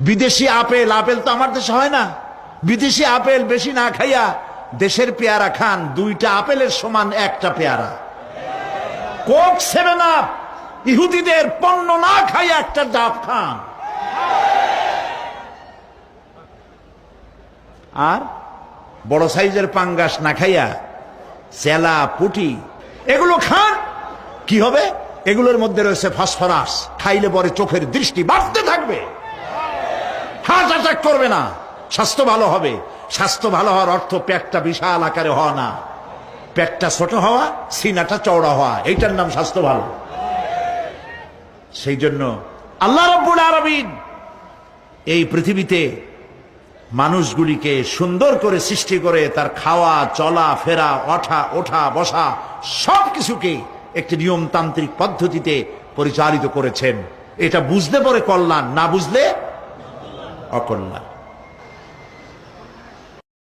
বিদেশি apple, apple তো আমার দেশে হয় না। বিদেশি আপেল বেশি না খাইয়া দেশের পেয়ারা খান, 2টা আপেলের সমান 1টা পেয়ারা। কোক 7 আপ ইহুদিদের পণ্য না খাইয়া 1টা ডাব খান। আর বড় সাইজের পাঙ্গাস না খাইয়া চেলা পুটি এগুলো খান, কি হবে? এগুলোর মধ্যে রয়েছে ফসফরাস, খাইলে পরে চোখের দৃষ্টি বাড়তে থাকবে, হার্ট অ্যাটাক করবে না, স্বাস্থ্য ভালো হবে। স্বাস্থ্য ভালো হওয়ার অর্থ পেটটা বিশাল আকারে হওয়া না, পেটটা ছোট হওয়া, সিনাটা চওড়া হওয়া, এইটার নাম স্বাস্থ্য ভালো। সেই জন্য আল্লাহ রাব্বুল আলামিন এই পৃথিবীতে মানুষগুলিকে সুন্দর করে সৃষ্টি করে তার খাওয়া, চলা ফেরা, ওঠা বসা সবকিছুকে একটি নিয়মতান্ত্রিক পদ্ধতিতে পরিচালিত করেছেন। এটা বুঝলে পরে কল্যাণ, না বুঝলে অকল্যাণ।